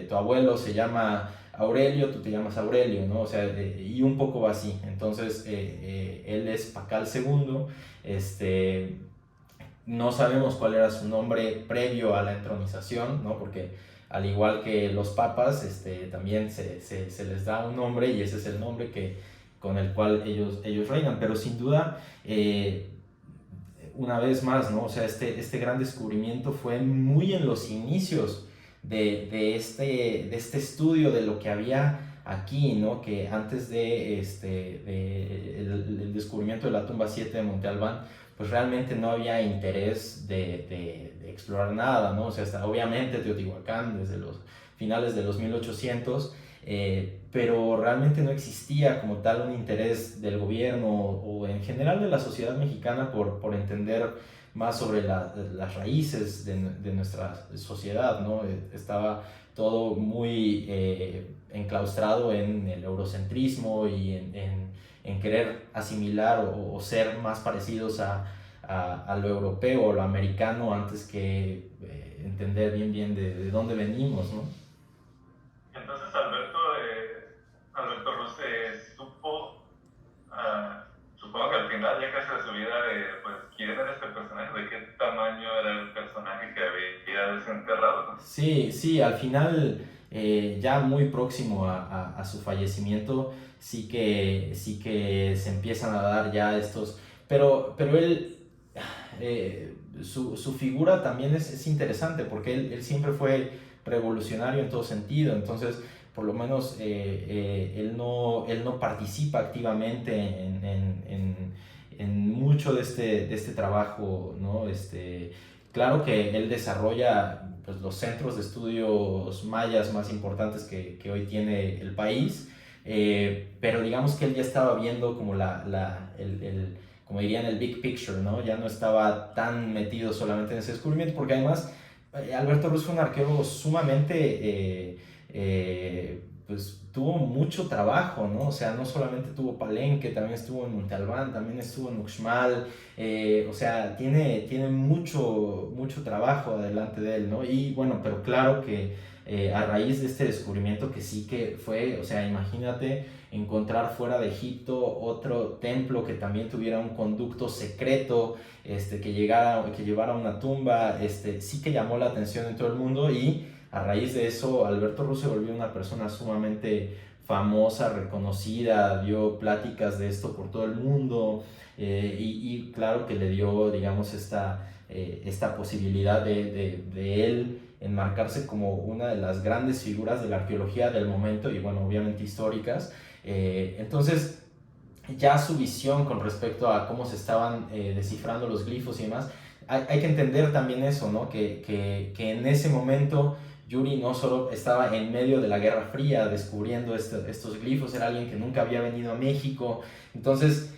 tu abuelo se llama Aurelio, tú te llamas Aurelio, ¿no? O sea, y un poco así. Entonces, él es Pacal II, No sabemos cuál era su nombre previo a la entronización, ¿no? Porque al igual que los papas, también se les da un nombre y ese es el nombre con el cual ellos reinan. Pero sin duda, una vez más, ¿no? O sea, este gran descubrimiento fue muy en los inicios de este estudio de lo que había aquí, ¿no? Que antes el descubrimiento de la tumba 7 de Monte Albán, pues realmente no había interés de explorar nada, ¿no? O sea, obviamente Teotihuacán desde los finales de los 1800, pero realmente no existía como tal un interés del gobierno o en general de la sociedad mexicana por entender más sobre las raíces de nuestra sociedad, ¿no? Estaba todo muy enclaustrado en el eurocentrismo y en querer asimilar o ser más parecidos a lo europeo o lo americano antes que entender bien de dónde venimos, ¿no? Entonces Alberto Ruz supo, supongo que al final ya casi de su vida, pues quién era este personaje, de qué tamaño era el personaje que había desenterrado. Sí, al final, ya muy próximo a su fallecimiento, sí que se empiezan a dar ya estos, pero él, su figura también es interesante porque él siempre fue revolucionario en todo sentido. Entonces por lo menos él no participa activamente en mucho de este trabajo, ¿no? Claro que él desarrolla pues, los centros de estudios mayas más importantes que hoy tiene el país, pero digamos que él ya estaba viendo como como dirían, el big picture, ¿no? Ya no estaba tan metido solamente en ese descubrimiento, porque además Alberto Ruz fue un arqueólogo sumamente, pues tuvo mucho trabajo, ¿no? O sea, no solamente tuvo Palenque, también estuvo en Monte Albán, también estuvo en Uxmal, o sea, tiene mucho trabajo adelante de él, ¿no? Y bueno, pero claro que a raíz de este descubrimiento que sí que fue, o sea, imagínate encontrar fuera de Egipto otro templo que también tuviera un conducto secreto, que llevara una tumba, sí que llamó la atención en todo el mundo y a raíz de eso Alberto Ruz se volvió una persona sumamente famosa, reconocida, dio pláticas de esto por todo el mundo, y claro que le dio, digamos, esta posibilidad de él enmarcarse como una de las grandes figuras de la arqueología del momento y bueno, obviamente históricas. Entonces ya su visión con respecto a cómo se estaban descifrando los glifos y demás, hay que entender también eso, ¿no? Que en ese momento Yuri Nózorov estaba en medio de la Guerra Fría descubriendo estos glifos, era alguien que nunca había venido a México. Entonces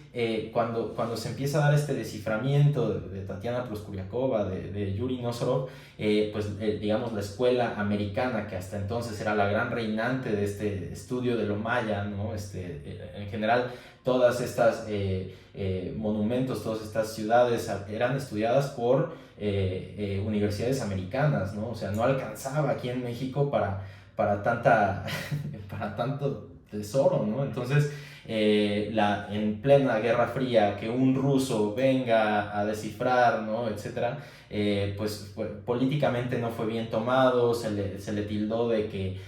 cuando se empieza a dar este desciframiento de Tatiana Proskuriakova, de Yuri Nózorov, digamos la escuela americana, que hasta entonces era la gran reinante de este estudio de lo maya, ¿no? En general todas estas monumentos, todas estas ciudades eran estudiadas por universidades americanas, ¿no? O sea, no alcanzaba aquí en México para tanto tesoro, ¿no? Entonces, en plena Guerra Fría, que un ruso venga a descifrar, ¿no? Etcétera, pues políticamente no fue bien tomado, se le tildó de que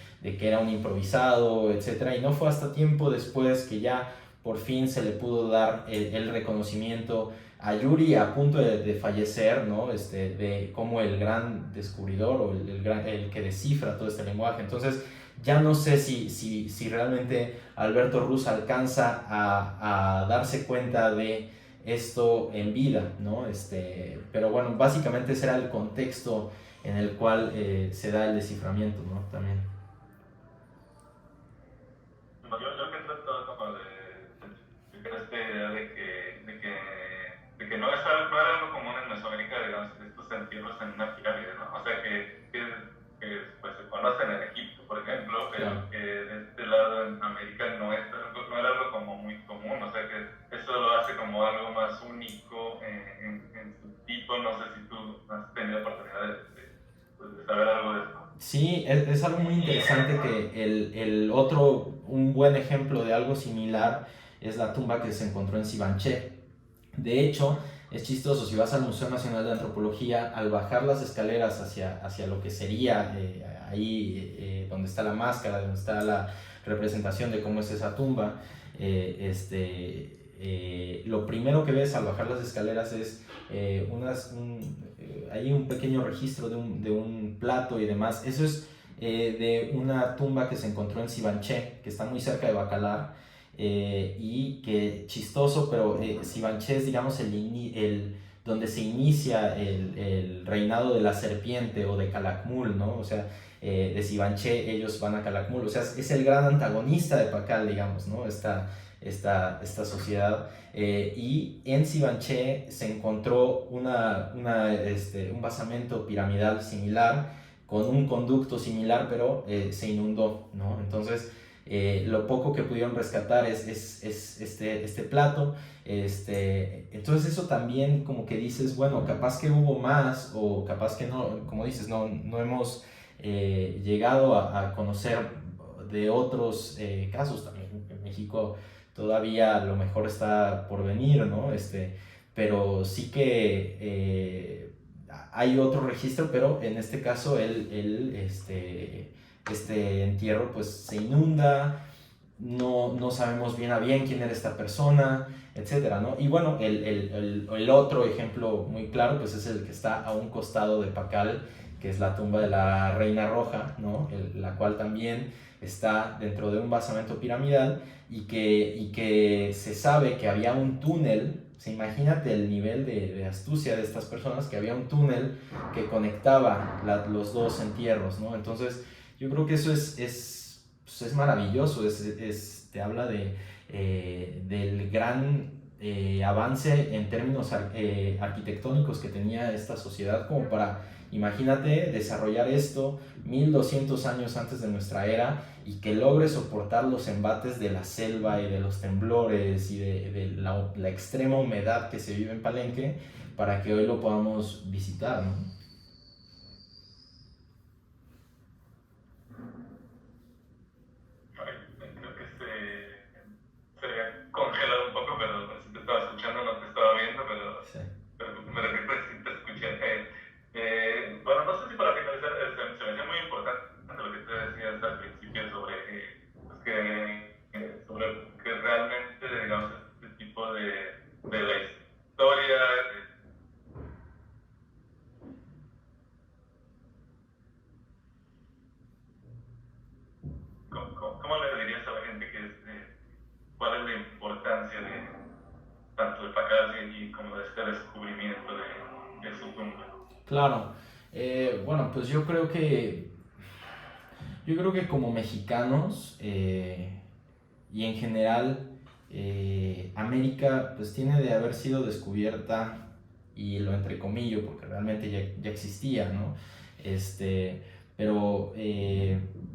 era un improvisado, etcétera, y no fue hasta tiempo después que ya por fin se le pudo dar el reconocimiento a Yuri a punto de fallecer, ¿no? De como el gran descubridor o el que descifra todo este lenguaje. Entonces ya no sé si realmente Alberto Ruz alcanza a darse cuenta de esto en vida, ¿no? Pero bueno, básicamente ese era el contexto en el cual se da el desciframiento, ¿no? También. Yo que trato como de esta idea de que no era algo común en Mesoamérica, digamos, estos entierros en una pirámide, ¿no? O sea, que pues, se conocen en Egipto, por ejemplo, pero claro, que de este lado en América no era algo como muy común, o sea, que eso lo hace como algo más único en su tipo. No sé si tú has tenido oportunidad de saber algo de eso. Sí, es algo muy interesante que un buen ejemplo de algo similar es la tumba que se encontró en Sibanché. De hecho, es chistoso, si vas al Museo Nacional de Antropología, al bajar las escaleras hacia lo que sería ahí donde está la máscara, donde está la representación de cómo es esa tumba, lo primero que ves al bajar las escaleras es hay un pequeño registro de un plato y demás. Eso es de una tumba que se encontró en Sivanché, que está muy cerca de Bacalar, y que chistoso, pero Sivanché es, digamos, donde se inicia el reinado de la serpiente o de Calakmul, ¿no? O sea, de Sivanché ellos van a Calakmul, o sea, es el gran antagonista de Pakal, digamos, ¿no? Esta sociedad. Y en Sivanché se encontró un basamento piramidal similar, con un conducto similar, pero se inundó, ¿no? Entonces, lo poco que pudieron rescatar es este plato. Entonces eso también como que dices, bueno, capaz que hubo más, o capaz que no, como dices, no hemos llegado a conocer de otros casos. También en México todavía a lo mejor está por venir, ¿no? Pero sí que hay otro registro, pero en este caso este entierro pues se inunda, no sabemos bien a bien quién era esta persona, etcétera, ¿no? Y bueno, el otro ejemplo muy claro pues es el que está a un costado de Pakal, que es la tumba de la Reina Roja, ¿no? La cual también está dentro de un basamento piramidal, y que se sabe que había un túnel. Se imagínate el nivel de astucia de estas personas, que había un túnel que conectaba los dos entierros, ¿no? Entonces yo creo que eso es maravilloso, te habla del gran avance en términos arquitectónicos que tenía esta sociedad, como para, imagínate, desarrollar esto 1200 años antes de nuestra era, y que logre soportar los embates de la selva y de los temblores y de la extrema humedad que se vive en Palenque, para que hoy lo podamos visitar, ¿no? Creo que se había congelado un poco, pero si te estaba escuchando, no te estaba viendo, pero, Sí. pero me refiero a si te escuché. Bueno, no sé si para finalizar, se me hacía muy importante lo que te decías al principio sobre, sobre que realmente, digamos, este tipo de la historia. ¿Cómo le dirías a la gente cuál es la importancia de tanto de Pakal y como de este descubrimiento de su tumba? Claro. Bueno, pues yo creo que como mexicanos, y en general, América pues tiene de haber sido descubierta, y lo entrecomillo porque realmente ya existía, ¿no? Pero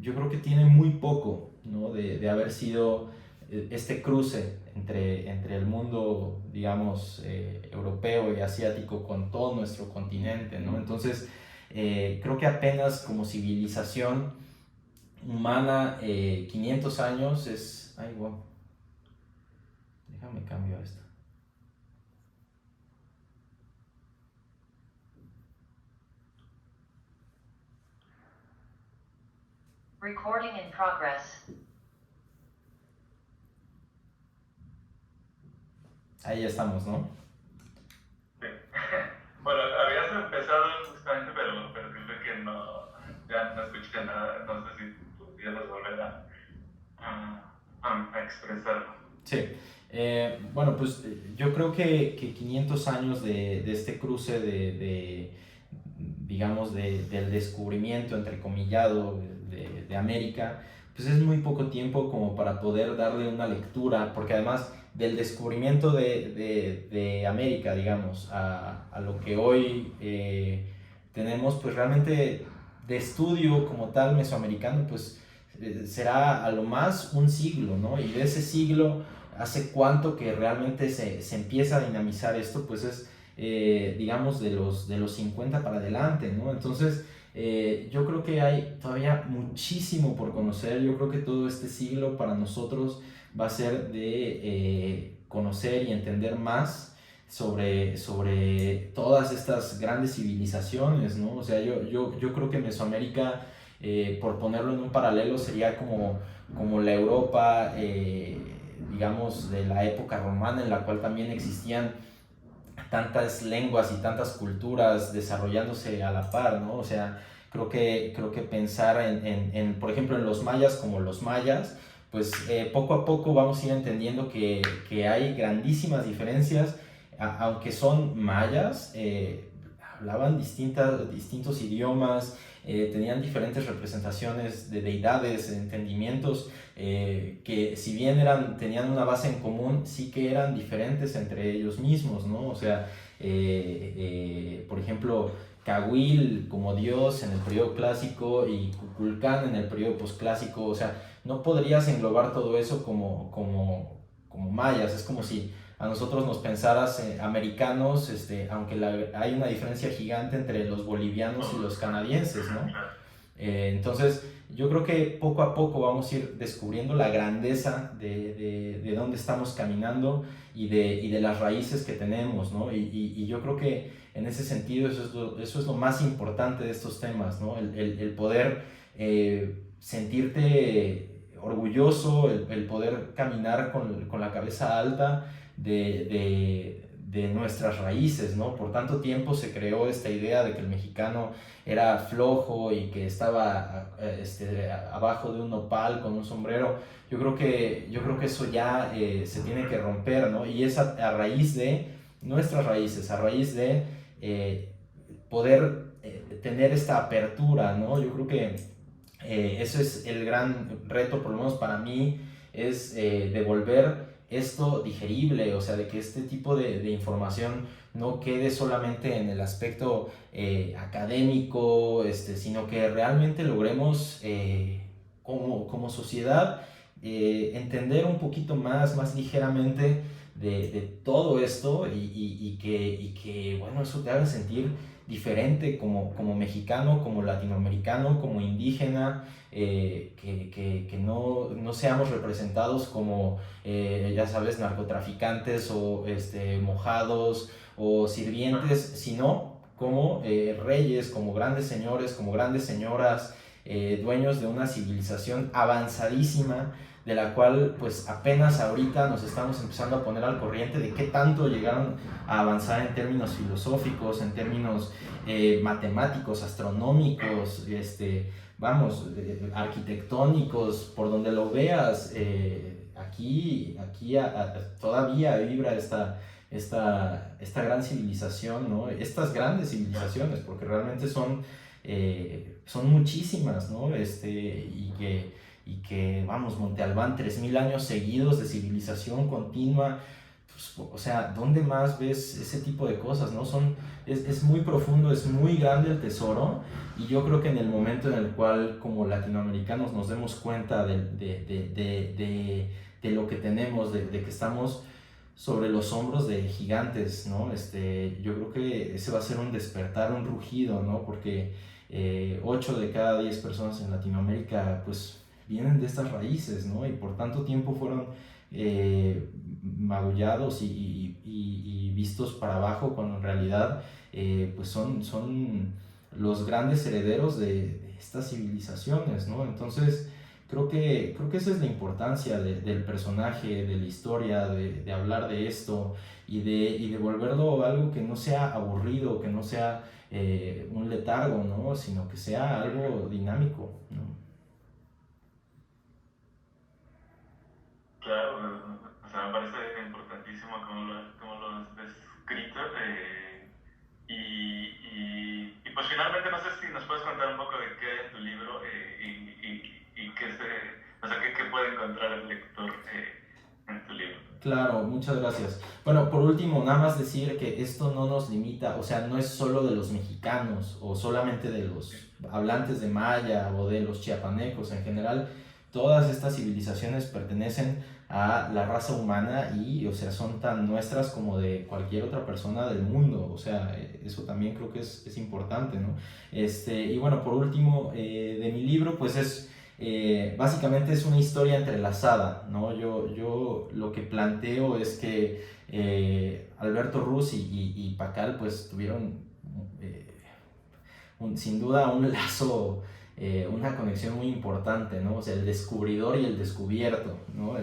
yo creo que tiene muy poco, ¿no? de haber sido este cruce entre el mundo, digamos, europeo y asiático con todo nuestro continente, ¿no? Entonces, creo que apenas como civilización humana, 500 años es... Ay, wow. Déjame cambio esto. Recording in progress. Ahí ya estamos, ¿no? Sí. Bueno, habías empezado justamente, pero creo que ya no escuché nada. No sé si pudieras volver a expresarlo. Sí. Bueno, pues yo creo que 500 años de este cruce digamos, del descubrimiento, entrecomillado, de América, pues es muy poco tiempo como para poder darle una lectura, porque además del descubrimiento de América, digamos, a lo que hoy tenemos, pues realmente de estudio como tal mesoamericano, pues será a lo más un siglo, ¿no? Y de ese siglo, ¿hace cuánto que realmente se empieza a dinamizar esto? Pues es, digamos, de los 50 para adelante, ¿no? Entonces, yo creo que hay todavía muchísimo por conocer. Yo creo que todo este siglo para nosotros va a ser de conocer y entender más sobre todas estas grandes civilizaciones, ¿no? O sea, yo creo que Mesoamérica, por ponerlo en un paralelo, sería como la Europa, digamos, de la época romana, en la cual también existían tantas lenguas y tantas culturas desarrollándose a la par, ¿no? O sea, creo que pensar por ejemplo, en los mayas como los mayas, pues poco a poco vamos a ir entendiendo que hay grandísimas diferencias, aunque son mayas, hablaban distintos idiomas, tenían diferentes representaciones de deidades, entendimientos, que si bien tenían una base en común, sí que eran diferentes entre ellos mismos, ¿no? O sea, por ejemplo, Cahuil como dios en el periodo clásico y Kukulcán en el periodo posclásico, o sea, no podrías englobar todo eso como mayas. Es como si a nosotros nos pensaras americanos, aunque hay una diferencia gigante entre los bolivianos y los canadienses, ¿no? Entonces, yo creo que poco a poco vamos a ir descubriendo la grandeza de dónde estamos caminando y de las raíces que tenemos, ¿no? Y yo creo que en ese sentido eso es lo más importante de estos temas, ¿no? El poder sentirte orgulloso, el poder caminar con la cabeza alta de nuestras raíces, ¿no? Por tanto tiempo se creó esta idea de que el mexicano era flojo y que estaba abajo de un nopal con un sombrero. Yo creo que eso ya se tiene que romper, ¿no? Y es a raíz de nuestras raíces, a raíz de poder tener esta apertura, ¿no? Yo creo que eso es el gran reto, por lo menos para mí, es devolver esto digerible, o sea, de que este tipo de información no quede solamente en el aspecto académico, sino que realmente logremos como sociedad entender un poquito más ligeramente de todo esto y que, bueno, eso te haga sentir diferente como mexicano, como latinoamericano, como indígena, que no seamos representados como, ya sabes, narcotraficantes o mojados o sirvientes, sino como reyes, como grandes señores, como grandes señoras, dueños de una civilización avanzadísima, de la cual pues apenas ahorita nos estamos empezando a poner al corriente de qué tanto llegaron a avanzar en términos filosóficos, en términos matemáticos, astronómicos, arquitectónicos, por donde lo veas. Aquí todavía vibra esta gran civilización, ¿no? Estas grandes civilizaciones, porque realmente son muchísimas, ¿no? Vamos, Monte Albán, 3000 años seguidos de civilización continua. Pues, o sea, ¿dónde más ves ese tipo de cosas, no? Es muy profundo, es muy grande el tesoro, y yo creo que en el momento en el cual como latinoamericanos nos demos cuenta de lo que tenemos, de que estamos sobre los hombros de gigantes, ¿no? Yo creo que ese va a ser un despertar, un rugido, ¿no? Porque 8 de cada 10 personas en Latinoamérica, pues, vienen de estas raíces, ¿no? Y por tanto tiempo fueron magullados y vistos para abajo, cuando en realidad pues son los grandes herederos de estas civilizaciones, ¿no? Entonces creo que esa es la importancia del personaje, de la historia, de hablar de esto y de volverlo algo que no sea aburrido, que no sea un letargo, ¿no? Sino que sea algo dinámico, ¿no? Claro, o sea, me parece importantísimo cómo lo has descrito. Y pues finalmente no sé si nos puedes contar un poco de qué hay en tu libro y o sea, qué puede encontrar el lector en tu libro. Claro, muchas gracias. Bueno, por último, nada más decir que esto no nos limita, o sea, no es solo de los mexicanos o solamente de los hablantes de maya o de los chiapanecos en general. Todas estas civilizaciones pertenecen a la raza humana y, o sea, son tan nuestras como de cualquier otra persona del mundo. O sea, eso también creo que es importante, ¿no? Y bueno, por último, de mi libro, pues básicamente es una historia entrelazada, ¿no? Yo lo que planteo es que Alberto Ruz y Pakal pues tuvieron sin duda un lazo, una conexión muy importante, ¿no? O sea, el descubridor y el descubierto, ¿no?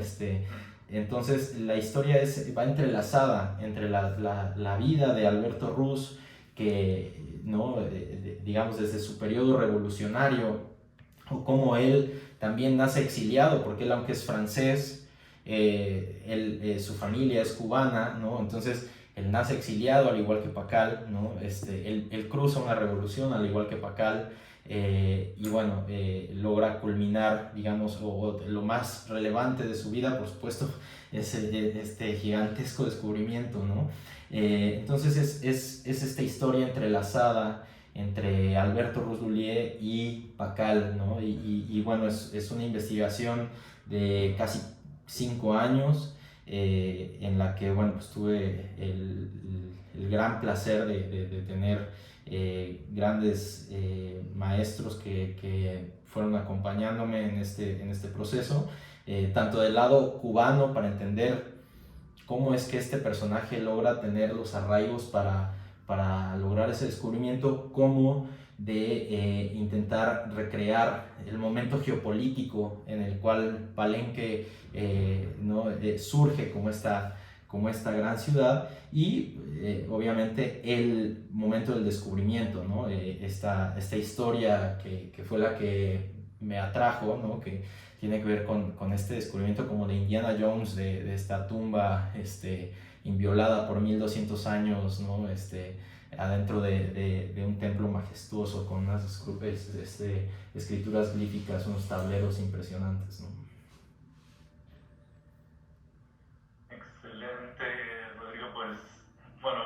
Entonces la historia va entrelazada entre la vida de Alberto Ruz, que, ¿no? Digamos, desde su periodo revolucionario, o cómo él también nace exiliado, porque él, aunque es francés, su familia es cubana, ¿no? Entonces él nace exiliado al igual que Pakal, ¿no? Él cruza una revolución al igual que Pakal, y bueno, logra culminar, digamos, o lo más relevante de su vida, por supuesto, es este gigantesco descubrimiento, ¿no? Entonces es esta historia entrelazada entre Alberto Ruz-Dullier y Pakal, ¿no? Y bueno, es una investigación de casi 5 años, en la que, bueno, pues tuve el gran placer de tener grandes maestros que fueron acompañándome en este proceso, tanto del lado cubano, para entender cómo es que este personaje logra tener los arraigos para lograr ese descubrimiento, como de intentar recrear el momento geopolítico en el cual Palenque, ¿no? Surge como esta gran ciudad, y obviamente el momento del descubrimiento, ¿no? Esta historia que fue la que me atrajo, ¿no? Que tiene que ver con este descubrimiento como de Indiana Jones, de esta tumba inviolada por 1200 años, ¿no? Adentro de un templo majestuoso con unas escrituras glíficas, unos tableros impresionantes, ¿no? Excelente, Rodrigo. Pues, bueno,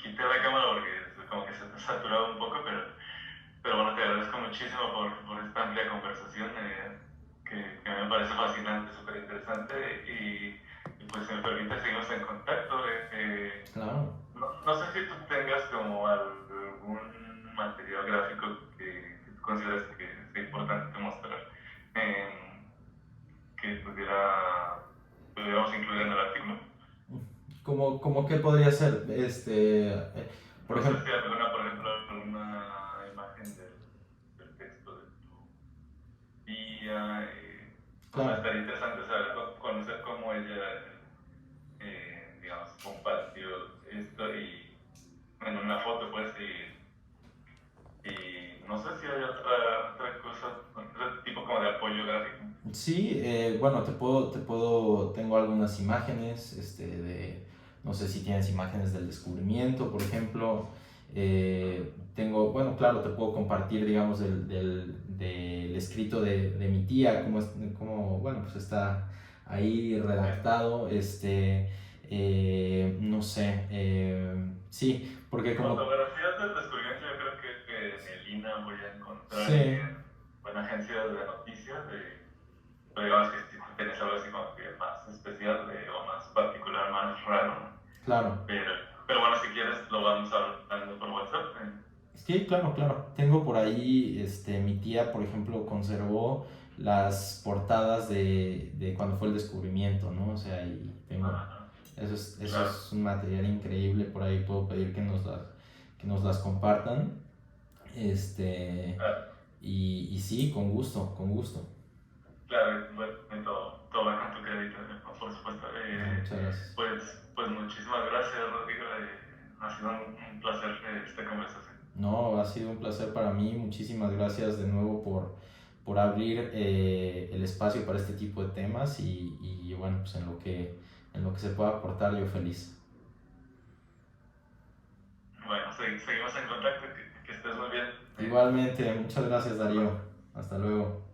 quité la cámara porque como que se te saturaba un poco, pero bueno, te agradezco muchísimo por esta amplia conversación, que me parece fascinante, súper interesante, y pues si me permite seguimos en contacto. Claro. No sé si tú tengas como algún material gráfico que tú consideres que es importante mostrar, que pudiéramos incluir en el artículo. ¿Cómo qué podría ser? Por No sé ejemplo, si por ejemplo, alguna imagen del texto de tu tía. Pues me claro. estaría interesante saber, conocer cómo ella, digamos, compartió esto y en una foto, pues, y no sé si hay otra cosa, otro tipo como de apoyo gráfico. Sí, bueno, tengo algunas imágenes, no sé si tienes imágenes del descubrimiento, por ejemplo. Tengo, bueno, claro, te puedo compartir, digamos, del escrito de mi tía, bueno, pues está ahí redactado, no sé, sí, porque como, Fotografías del descubrimiento yo creo que en el INA voy a encontrar, y sí, en buena agencia de noticias, pero digamos que si tú tienes algo así como que más especial, o más particular, más raro, ¿no? claro. Pero bueno, si quieres lo vamos hablando por WhatsApp. Sí, claro, claro. Tengo por ahí, mi tía, por ejemplo, conservó las portadas de cuando fue el descubrimiento, ¿no? O sea, y tengo, eso Claro. es un material increíble, por ahí puedo pedir que nos las compartan. Este, Claro, y sí, con gusto, con gusto. claro, bueno, todo va con tu crédito, ¿no? Por supuesto. No, muchas gracias. Pues muchísimas gracias, Rodrigo. Ha sido un placer, esta conversación. No, ha sido un placer para mí. Muchísimas gracias de nuevo por abrir el espacio para este tipo de temas, y bueno, pues en lo que se pueda aportar, yo feliz. Bueno, seguimos en contacto, que estés muy bien. Igualmente, muchas gracias, Hasta Darío. luego. Hasta luego.